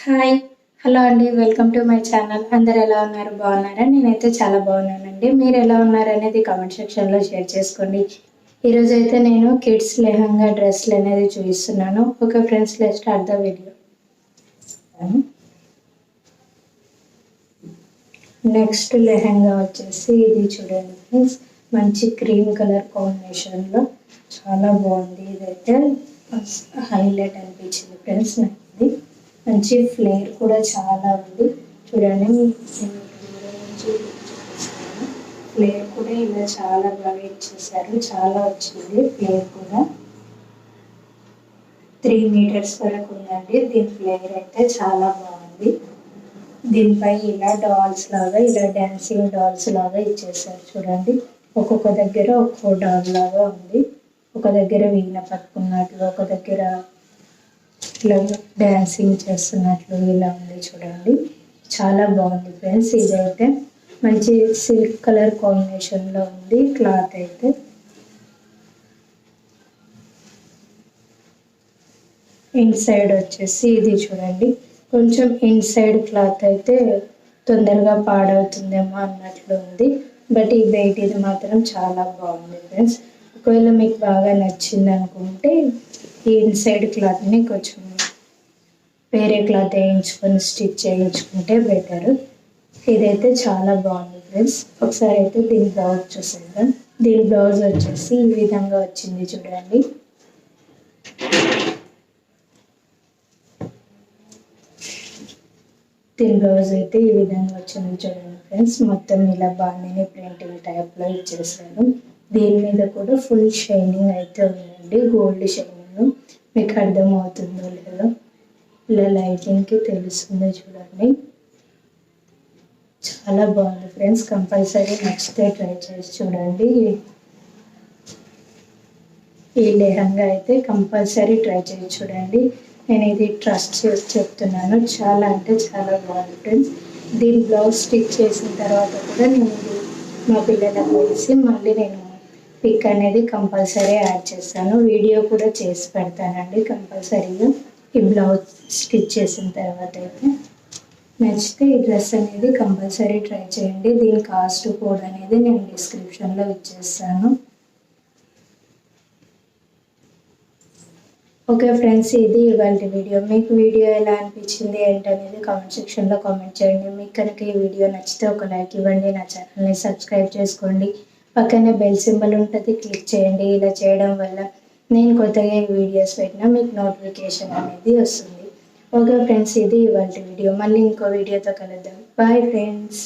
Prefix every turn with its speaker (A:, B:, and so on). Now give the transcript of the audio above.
A: Hi hello అండి, welcome to my channel. అందరు ఎలా ఉన్నారు? బాగున్నారా? నేనైతే చాలా బాగున్నానండి. మీరు ఎలా ఉన్నారు అనేది కామెంట్ సెక్షన్లో షేర్ చేసుకోండి. ఈరోజు అయితే నేను కిడ్స్ లెహంగా డ్రెస్లు అనేది చూపిస్తున్నాను. Okay friends, let's start the video. Next lehenga వచ్చేసి ఇది చూడండి ఫ్రెండ్స్, మంచి క్రీమ్ కలర్ కాంబినేషన్లో చాలా బాగుంది. ఇదైతే హైలైట్ అనిపించింది ఫ్రెండ్స్ నాకు. ఇది మంచి ఫ్లేర్ కూడా చాలా ఉంది చూడండి. ఫ్లేర్ కూడా ఇలా చాలా బాగా ఇచ్చేసారు, చాలా వచ్చింది ఫ్లేర్ కూడా. 3 మీటర్స్ వరకు ఉందండి దీని ఫ్లేర్ అయితే చాలా బాగుంది. దీనిపై ఇలా డాల్స్ లాగా, ఇలా డాన్సింగ్ డాల్స్ లాగా ఇచ్చేసారు చూడండి. ఒక్కొక్క దగ్గర ఒక్కో డాల్ లాగా ఉంది. ఒక దగ్గర వీణ పట్టుకున్నట్లు, ఒక దగ్గర ఇట్లా డాన్సింగ్ చేస్తున్నట్లు ఇలా ఉంది చూడండి. చాలా బాగుంది ఫ్రెండ్స్. ఇదైతే మంచి సిల్క్ కలర్ కాంబినేషన్లో ఉంది క్లాత్ అయితే. ఇన్సైడ్ వచ్చేసి ఇది చూడండి, కొంచెం ఇన్సైడ్ క్లాత్ అయితే తొందరగా పాడవుతుందేమో అన్నట్లు ఉంది. బట్ ఈ బయటిది మాత్రం చాలా బాగుంది ఫ్రెండ్స్. ఒకవేళ మీకు బాగా నచ్చింది అనుకుంటే ఈ ఇన్సైడ్ క్లాత్ని కొంచెం వేరే క్లాత్ వేయించుకొని స్టిచ్ చేయించుకుంటే బెటర్. ఇదైతే చాలా బాగుంది ఫ్రెండ్స్. ఒకసారి అయితే దీని బ్లౌజ్ చూసేద్దాం. దీని బ్లౌజ్ వచ్చేసి ఈ విధంగా వచ్చింది చూడండి. దీని బ్లౌజ్ అయితే ఈ విధంగా వచ్చింది చూడండి ఫ్రెండ్స్. మొత్తం ఇలా బాగానే ప్రింటింగ్ టైప్లో ఇచ్చేసారు. దీని మీద కూడా ఫుల్ షైనింగ్ అయితే ఉందండి, గోల్డ్ షైనింగ్. మీకు అర్థమవుతుందో లేదో ఇలా లైటింగ్కి తెలుస్తుంది చూడండి. చాలా బాగుంది ఫ్రెండ్స్. కంపల్సరీ నచ్చితే ట్రై చేసి చూడండి. ఈ లెహంగా అయితే కంపల్సరీ ట్రై చేసి చూడండి. నేను ఇది ట్రస్ట్ చేసి చెప్తున్నాను, చాలా అంటే చాలా బాగుంది ఫ్రెండ్స్. దీని బ్లౌజ్ స్టిచ్ చేసిన తర్వాత కూడా నేను ఇది మా పిల్లలకు వేసి మళ్ళీ నేను పిక్ అనేది కంపల్సరీ యాడ్ చేస్తాను. వీడియో కూడా చేసి పెడతానండి కంపల్సరీగా ఈ బ్లౌజ్ స్టిచ్ చేసిన తర్వాత. అయితే నచ్చితే ఈ డ్రెస్ అనేది కంపల్సరీ ట్రై చేయండి. దీని కాస్ట్ కోడ్ అనేది నేను డిస్క్రిప్షన్లో ఇచ్చేస్తాను. ఓకే ఫ్రెండ్స్, ఇది ఇవాళ వీడియో. మీకు వీడియో ఎలా అనిపించింది ఏంటనేది కామెంట్ సెక్షన్లో కామెంట్ చేయండి. మీకు కనుక ఈ వీడియో నచ్చితే ఒక లైక్ ఇవ్వండి, నా ఛానల్ని సబ్స్క్రైబ్ చేసుకోండి. పక్కనే బెల్ సింబల్ ఉంటుంది, క్లిక్ చేయండి. ఇలా చేయడం వల్ల నేను కొత్తగా ఈ వీడియోస్ పెట్టినా మీకు నోటిఫికేషన్ అనేది వస్తుంది. ఓకే ఫ్రెండ్స్, ఇది ఇవాళ వీడియో. మళ్ళీ ఇంకో వీడియోతో కలుద్దాం. Bye friends.